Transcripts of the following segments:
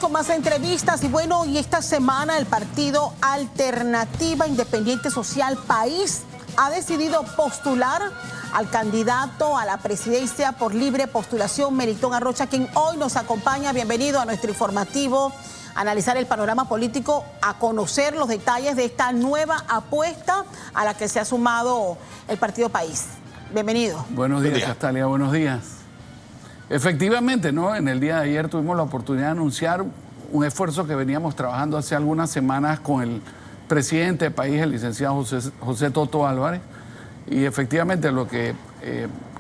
con más entrevistas y bueno, y esta semana el partido Alternativa Independiente Social País ha decidido postular al candidato a la presidencia por libre postulación, Melitón Arrocha, quien hoy nos acompaña. Bienvenido a nuestro informativo, a analizar el panorama político, a conocer los detalles de esta nueva apuesta a la que se ha sumado el partido País. Bienvenido. Buenos días, Castalia, buenos días. Efectivamente, ¿no? En el día de ayer tuvimos la oportunidad de anunciar un esfuerzo que veníamos trabajando hace algunas semanas con el presidente del país, el licenciado José Toto Álvarez, y efectivamente lo que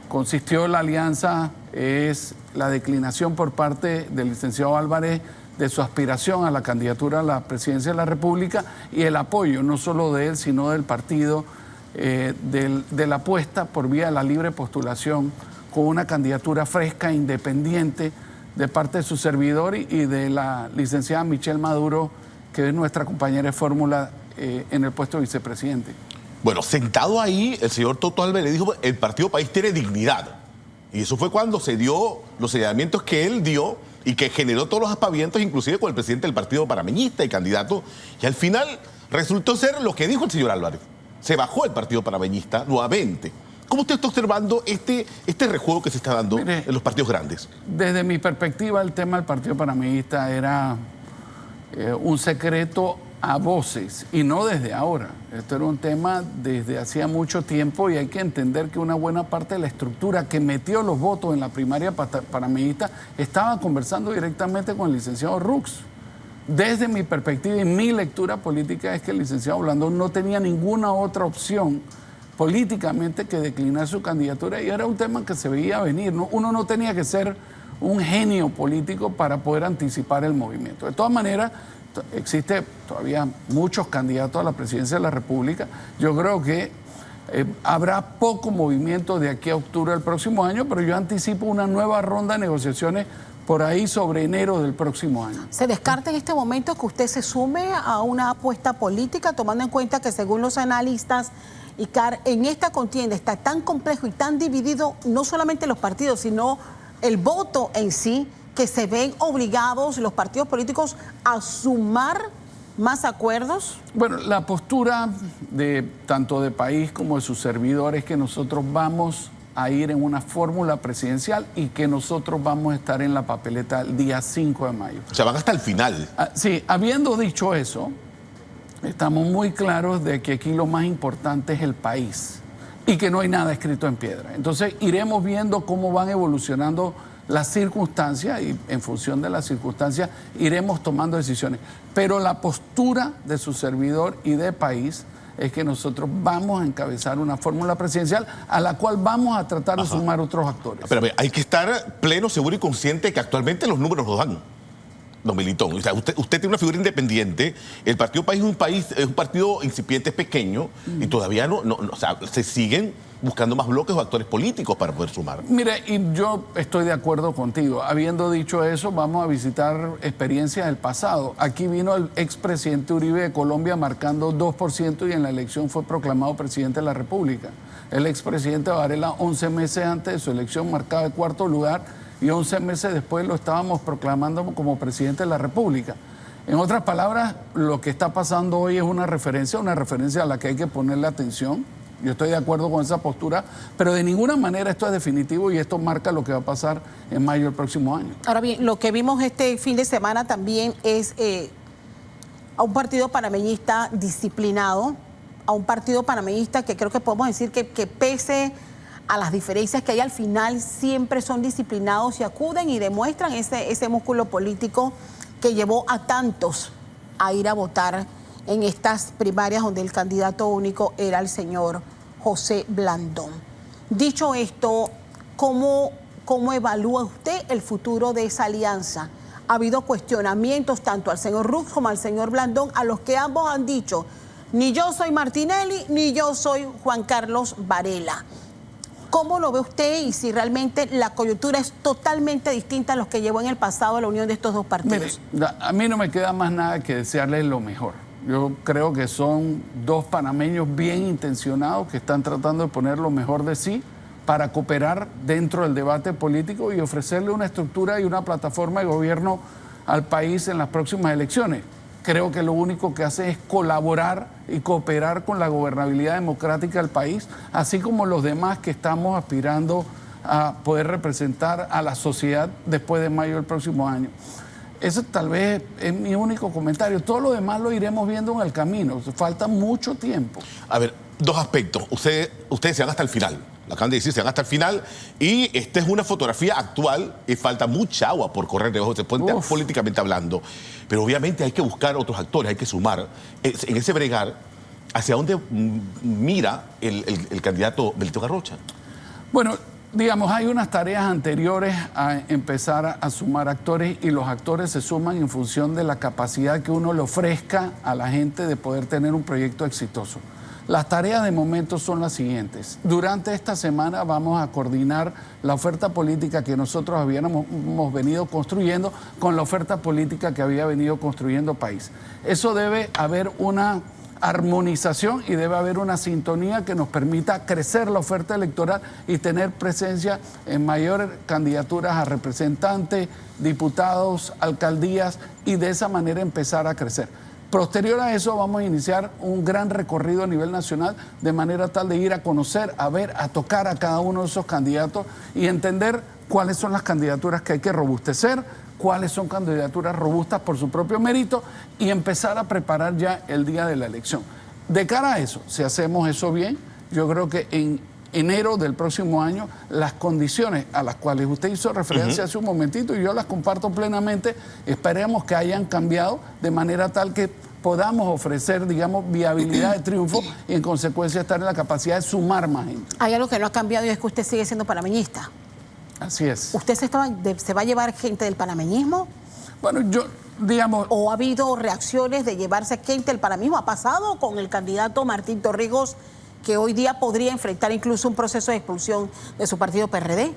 consistió en la alianza es la declinación por parte del licenciado Álvarez de su aspiración a la candidatura a la presidencia de la República y el apoyo no solo de él, sino del partido, de la apuesta por vía de la libre postulación con una candidatura fresca, independiente, de parte de su servidor y de la licenciada Michelle Maduro, que es nuestra compañera de fórmula en el puesto de vicepresidente. Bueno, sentado ahí, el señor Toto Álvarez le dijo, el partido País tiene dignidad. Y eso fue cuando se dio los señalamientos que él dio y que generó todos los aspavientos, inclusive con el presidente del partido panameñista y candidato. Y al final resultó ser lo que dijo el señor Álvarez. Se bajó el partido panameñista nuevamente. ¿Cómo usted está observando este rejuego que se está dando en los partidos grandes? Desde mi perspectiva, el tema del partido panameñista era un secreto a voces y no desde ahora. Esto era un tema desde hacía mucho tiempo y hay que entender que una buena parte de la estructura que metió los votos en la primaria panameñista estaba conversando directamente con el licenciado Rux. Desde mi perspectiva y mi lectura política es que el licenciado Blandón no tenía ninguna otra opción políticamente que declinar su candidatura y era un tema que se veía venir, ¿no? Uno no tenía que ser un genio político para poder anticipar el movimiento. De todas maneras, existe todavía muchos candidatos a la presidencia de la República. Yo creo que habrá poco movimiento de aquí a octubre del próximo año, pero yo anticipo una nueva ronda de negociaciones por ahí sobre enero del próximo año. ¿Se descarta en este momento que usted se sume a una apuesta política, tomando en cuenta que según los analistas, Icar, en esta contienda está tan complejo y tan dividido, no solamente los partidos, sino el voto en sí, que se ven obligados los partidos políticos a sumar más acuerdos? Bueno, la postura de tanto de País como de sus servidores es que nosotros vamos a ir en una fórmula presidencial y que nosotros vamos a estar en la papeleta el día 5 de mayo. O sea, van hasta el final. Sí, habiendo dicho eso, estamos muy claros de que aquí lo más importante es el país y que no hay nada escrito en piedra. Entonces iremos viendo cómo van evolucionando las circunstancias y en función de las circunstancias iremos tomando decisiones. Pero la postura de su servidor y de País es que nosotros vamos a encabezar una fórmula presidencial a la cual vamos a tratar de sumar otros actores. Pero hay que estar pleno, seguro y consciente que actualmente los números nos dan. Don Melitón, o sea, usted tiene una figura independiente, el partido País es un partido incipiente, es pequeño, y todavía o sea, se siguen buscando más bloques o actores políticos para poder sumar. Mire, y yo estoy de acuerdo contigo. Habiendo dicho eso, vamos a visitar experiencias del pasado. Aquí vino el expresidente Uribe de Colombia marcando 2% y en la elección fue proclamado presidente de la República. El expresidente Varela, 11 meses antes de su elección, marcaba el cuarto lugar y 11 meses después lo estábamos proclamando como presidente de la República. En otras palabras, lo que está pasando hoy es una referencia a la que hay que ponerle atención. Yo estoy de acuerdo con esa postura, pero de ninguna manera esto es definitivo y esto marca lo que va a pasar en mayo del próximo año. Ahora bien, lo que vimos este fin de semana también es a un partido panameñista disciplinado, a un partido panameñista que creo que podemos decir que pese a las diferencias que hay al final, siempre son disciplinados y acuden y demuestran ese músculo político que llevó a tantos a ir a votar en estas primarias donde el candidato único era el señor José Blandón. Dicho esto, ¿cómo evalúa usted el futuro de esa alianza? Ha habido cuestionamientos tanto al señor Rux como al señor Blandón, a los que ambos han dicho, ni yo soy Martinelli, ni yo soy Juan Carlos Varela. ¿Cómo lo ve usted y si realmente la coyuntura es totalmente distinta a los que llevó en el pasado la unión de estos dos partidos? Mire, a mí no me queda más nada que desearles lo mejor. Yo creo que son dos panameños bien intencionados que están tratando de poner lo mejor de sí para cooperar dentro del debate político y ofrecerle una estructura y una plataforma de gobierno al país en las próximas elecciones. Creo que lo único que hace es colaborar y cooperar con la gobernabilidad democrática del país, así como los demás que estamos aspirando a poder representar a la sociedad después de mayo del próximo año. Eso tal vez es mi único comentario. Todo lo demás lo iremos viendo en el camino. Falta mucho tiempo. A ver, dos aspectos. Ustedes se van hasta el final. Lo acaban de decir, se van hasta el final. Y esta es una fotografía actual y falta mucha agua por correr debajo de ese puente, políticamente hablando. Pero obviamente hay que buscar otros actores, hay que sumar. En ese bregar, ¿hacia dónde mira el candidato Benito Garrocha? Bueno, digamos, hay unas tareas anteriores a empezar a sumar actores y los actores se suman en función de la capacidad que uno le ofrezca a la gente de poder tener un proyecto exitoso. Las tareas de momento son las siguientes. Durante esta semana vamos a coordinar la oferta política que nosotros habíamos venido construyendo con la oferta política que había venido construyendo país. Eso debe haber una armonización y debe haber una sintonía que nos permita crecer la oferta electoral y tener presencia en mayores candidaturas a representantes, diputados, alcaldías y de esa manera empezar a crecer. Posterior a eso vamos a iniciar un gran recorrido a nivel nacional de manera tal de ir a conocer, a ver, a tocar a cada uno de esos candidatos y entender cuáles son las candidaturas que hay que robustecer, cuáles son candidaturas robustas por su propio mérito y empezar a preparar ya el día de la elección. De cara a eso, si hacemos eso bien, yo creo que en enero del próximo año las condiciones a las cuales usted hizo referencia hace un momentito y yo las comparto plenamente, esperemos que hayan cambiado de manera tal que podamos ofrecer, digamos, viabilidad de triunfo y en consecuencia estar en la capacidad de sumar más gente. Hay algo que no ha cambiado y es que usted sigue siendo panameñista. Así es. ¿Usted se va a llevar gente del panameñismo? Bueno, yo, digamos... ¿O ha habido reacciones de llevarse gente del panameñismo? ¿Ha pasado con el candidato Martín Torrijos, que hoy día podría enfrentar incluso un proceso de expulsión de su partido PRD?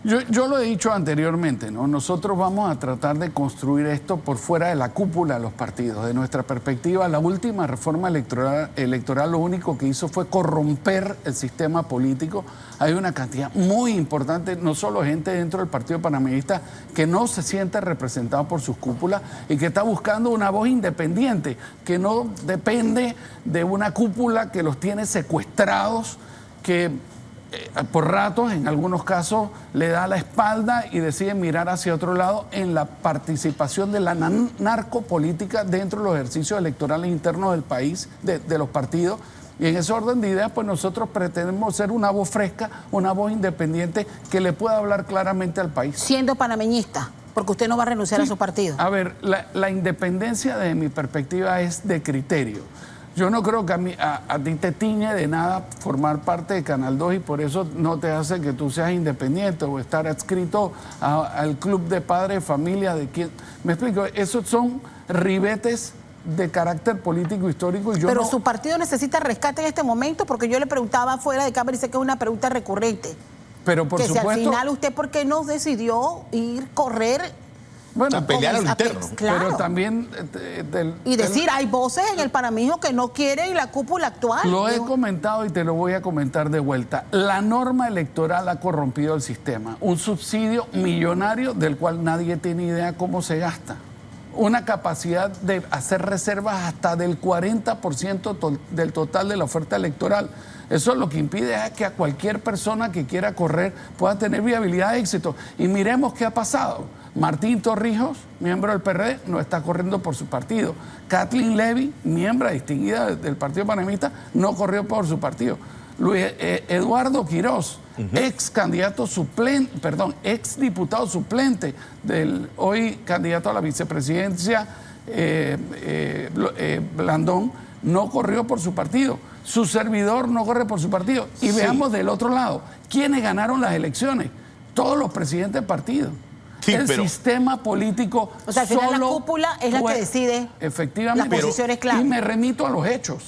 Yo lo he dicho anteriormente, ¿no? Nosotros vamos a tratar de construir esto por fuera de la cúpula de los partidos. De nuestra perspectiva, la última reforma electoral lo único que hizo fue corromper el sistema político. Hay una cantidad muy importante, no solo gente dentro del Partido Panameñista, que no se siente representado por sus cúpulas y que está buscando una voz independiente, que no depende de una cúpula que los tiene secuestrados, que por ratos, en algunos casos, le da la espalda y decide mirar hacia otro lado en la participación de la narcopolítica dentro de los ejercicios electorales internos del país, de los partidos. Y en ese orden de ideas, pues nosotros pretendemos ser una voz fresca, una voz independiente que le pueda hablar claramente al país. Siendo panameñista, porque usted no va a renunciar a su partido. A ver, la independencia desde mi perspectiva es de criterio. Yo no creo que a ti te tiñe de nada formar parte de Canal 2 y por eso no te hace que tú seas independiente o estar adscrito al club de padres de familia de quien. Me explico, esos son ribetes de carácter político histórico. Y yo Pero su partido necesita rescate en este momento, porque yo le preguntaba fuera de cámara y sé que es una pregunta recurrente. Pero por supuesto. Que si al final usted, ¿por qué no decidió correr? Bueno, a pelear a lo interno. Claro. Pero también... y decir, hay voces en el panameñismo que no quieren la cúpula actual. Lo he comentado y te lo voy a comentar de vuelta. La norma electoral ha corrompido el sistema. Un subsidio millonario del cual nadie tiene idea cómo se gasta. Una capacidad de hacer reservas hasta del 40% del total de la oferta electoral. Eso lo que impide es que a cualquier persona que quiera correr pueda tener viabilidad de éxito. Y miremos qué ha pasado. Martín Torrijos, miembro del PRD, no está corriendo por su partido. Kathleen Levy, miembro distinguida del Partido Panameñista, no corrió por su partido. Eduardo Quirós, ex candidato suplente, ex diputado suplente del hoy candidato a la vicepresidencia, Blandón, no corrió por su partido. Su servidor no corre por su partido. Y veamos del otro lado, ¿quiénes ganaron las elecciones? Todos los presidentes de partido. Sí, el sistema político. O sea, al final la cúpula es la que decide. Efectivamente. Las posiciones clave. Y me remito a los hechos.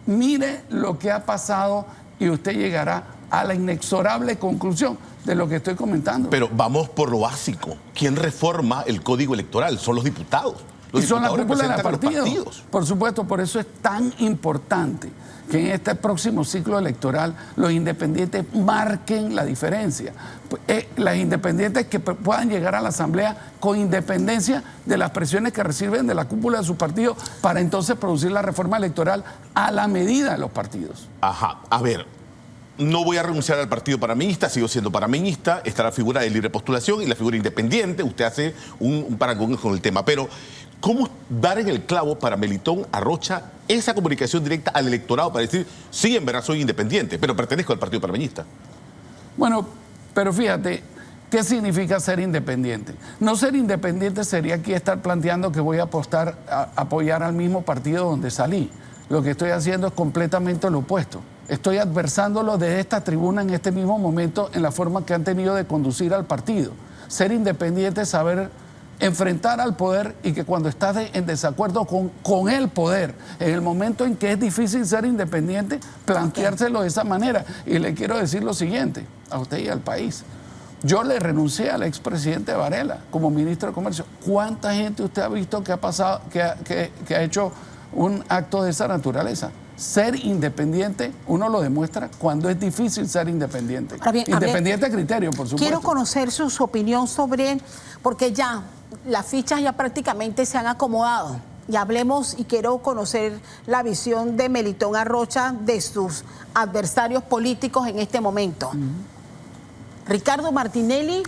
Mire lo que ha pasado y usted llegará a la inexorable conclusión de lo que estoy comentando. Pero vamos por lo básico. ¿Quién reforma el código electoral? Son los diputados. Los y son la diputados cúpula de los representan a los partidos. partidos. Por supuesto, por eso es tan importante que en este próximo ciclo electoral los independientes marquen la diferencia. Las independientes que puedan llegar a la Asamblea con independencia de las presiones que reciben de la cúpula de su partido para entonces producir la reforma electoral a la medida de los partidos. Ajá, a ver, no voy a renunciar al partido panameñista, sigo siendo panameñista, está la figura de libre postulación y la figura independiente, usted hace un parangón con el tema, pero ¿cómo dar en el clavo para Melitón Arrocha esa comunicación directa al electorado para decir, sí, en verdad soy independiente, pero pertenezco al partido panameñista? Bueno, pero fíjate, ¿qué significa ser independiente? No ser independiente sería aquí estar planteando que voy a apoyar al mismo partido donde salí. Lo que estoy haciendo es completamente lo opuesto. Estoy adversándolo desde esta tribuna en este mismo momento en la forma que han tenido de conducir al partido. Ser independiente es saber enfrentar al poder y que cuando estás en desacuerdo con el poder, en el momento en que es difícil ser independiente, planteárselo de esa manera. Y le quiero decir lo siguiente a usted y al país. Yo le renuncié al expresidente Varela como ministro de Comercio. ¿Cuánta gente usted ha visto que ha pasado, que ha hecho un acto de esa naturaleza? Ser independiente, uno lo demuestra cuando es difícil ser independiente. Bien, independiente a criterio, por supuesto. Quiero conocer su opinión sobre, porque ya las fichas ya prácticamente se han acomodado. Y hablemos, y quiero conocer la visión de Melitón Arrocha de sus adversarios políticos en este momento. Ricardo Martinelli,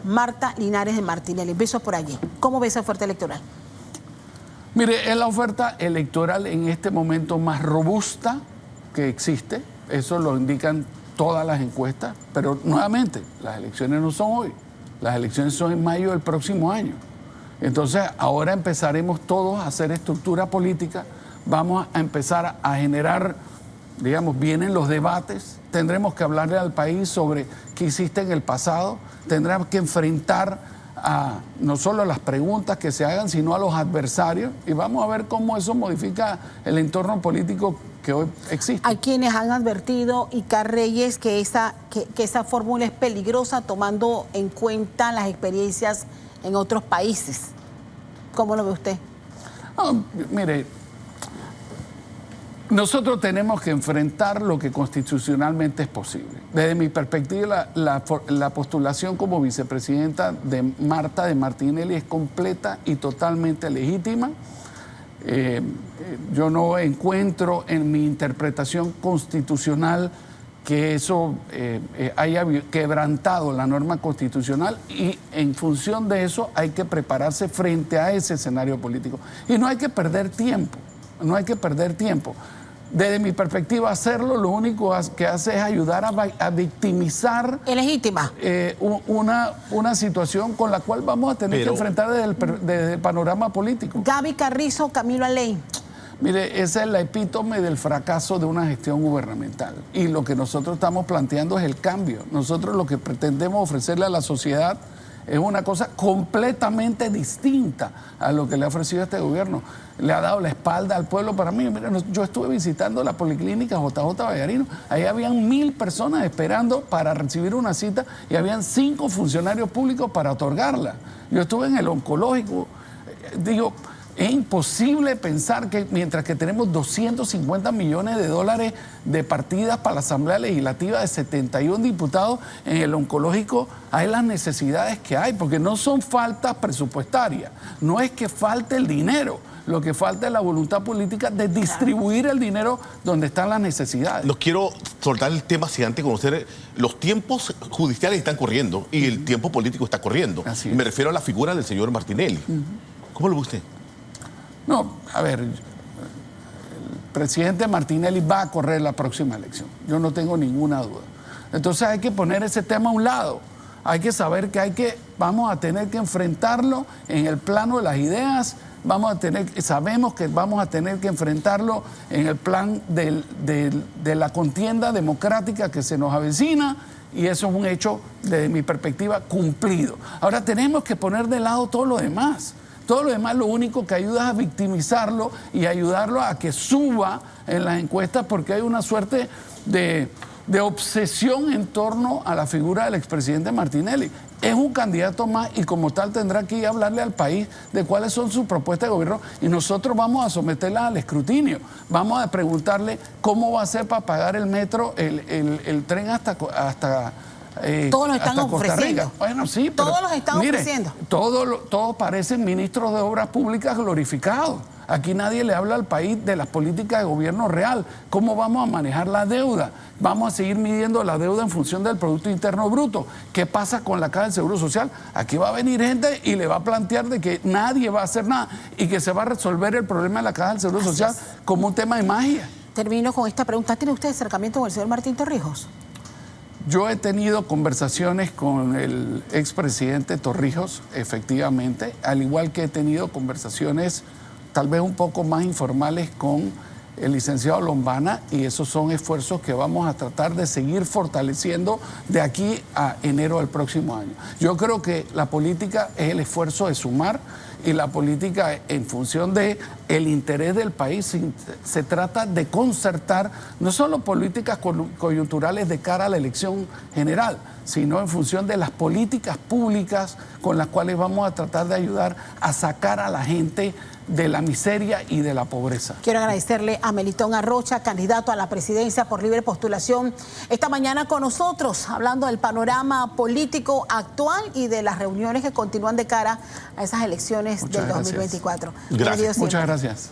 Marta Linares de Martinelli. Empiezo por allí. ¿Cómo ve esa oferta electoral? Mire, es la oferta electoral en este momento más robusta que existe. Eso lo indican todas las encuestas. Pero nuevamente, las elecciones no son hoy. Las elecciones son en mayo del próximo año. Entonces, ahora empezaremos todos a hacer estructura política. Vamos a empezar a generar, digamos, vienen los debates. Tendremos que hablarle al país sobre qué hiciste en el pasado. Tendremos que enfrentar a no solo las preguntas que se hagan, sino a los adversarios, y vamos a ver cómo eso modifica el entorno político que hoy existe. Hay quienes han advertido, Icar Reyes, que esa fórmula es peligrosa tomando en cuenta las experiencias en otros países. ¿Cómo lo ve usted? No, mire, nosotros tenemos que enfrentar lo que constitucionalmente es posible. Desde mi perspectiva, la postulación como vicepresidenta de Marta de Martinelli es completa y totalmente legítima. Yo no encuentro en mi interpretación constitucional que eso haya quebrantado la norma constitucional, y en función de eso hay que prepararse frente a ese escenario político. Y no hay que perder tiempo. No hay que perder tiempo. Desde mi perspectiva, hacerlo lo único que hace es ayudar a victimizar ¿Es legítima? una situación con la cual vamos a tener que enfrentar desde el panorama político. Gaby Carrizo, Camilo Aley. Mire, esa es la epítome del fracaso de una gestión gubernamental. Y lo que nosotros estamos planteando es el cambio. Nosotros lo que pretendemos ofrecerle a la sociedad es una cosa completamente distinta a lo que le ha ofrecido este gobierno. Le ha dado la espalda al pueblo. Para mí, mira, yo estuve visitando la policlínica JJ Vallarino. Ahí habían 1000 personas esperando para recibir una cita y habían 5 funcionarios públicos para otorgarla. Yo estuve en el oncológico. Digo, es imposible pensar que mientras que tenemos 250 millones de dólares de partidas para la Asamblea Legislativa de 71 diputados, en el oncológico hay las necesidades que hay, porque no son faltas presupuestarias, no es que falte el dinero, lo que falta es la voluntad política de distribuir el dinero donde están las necesidades. No quiero soltar el tema sin antes conocer, los tiempos judiciales están corriendo y el tiempo político está corriendo. Así y es. me refiero a la figura del señor Martinelli. ¿Cómo lo ve usted? No, a ver, el presidente Martinelli va a correr la próxima elección. Yo no tengo ninguna duda. Entonces hay que poner ese tema a un lado. Hay que saber que vamos a tener que enfrentarlo en el plano de las ideas. Sabemos que vamos a tener que enfrentarlo en el plan de la contienda democrática que se nos avecina. Y eso es un hecho, desde mi perspectiva, cumplido. Ahora tenemos que poner de lado todo lo demás. Todo lo demás lo único que ayuda es a victimizarlo y ayudarlo a que suba en las encuestas, porque hay una suerte de de obsesión en torno a la figura del expresidente Martinelli. Es un candidato más y como tal tendrá que ir a hablarle al país de cuáles son sus propuestas de gobierno y nosotros vamos a someterlas al escrutinio. Vamos a preguntarle cómo va a ser para pagar el metro, el tren hasta todos los están hasta Costa ofreciendo. Rica. Bueno, sí, pero todos los están mire, ofreciendo. Todos parecen ministros de obras públicas glorificados. Aquí nadie le habla al país de las políticas de gobierno real. ¿Cómo vamos a manejar la deuda? Vamos a seguir midiendo la deuda en función del Producto Interno Bruto. ¿Qué pasa con la Caja del Seguro Social? Aquí va a venir gente y le va a plantear de que nadie va a hacer nada y que se va a resolver el problema de la Caja del Seguro Social como un tema de magia. Termino con esta pregunta. ¿Tiene usted acercamiento con el señor Martín Torrijos? Yo he tenido conversaciones con el expresidente Torrijos, efectivamente, al igual que he tenido conversaciones tal vez un poco más informales con el licenciado Lombana, y esos son esfuerzos que vamos a tratar de seguir fortaleciendo de aquí a enero del próximo año. Yo creo que la política es el esfuerzo de sumar y la política en función de el interés del país se trata de concertar no solo políticas coyunturales de cara a la elección general, sino en función de las políticas públicas con las cuales vamos a tratar de ayudar a sacar a la gente de la miseria y de la pobreza. Quiero agradecerle a Melitón Arrocha, candidato a la presidencia por libre postulación, esta mañana con nosotros, hablando del panorama político actual y de las reuniones que continúan de cara a esas elecciones del 2024. Gracias. Muchas gracias.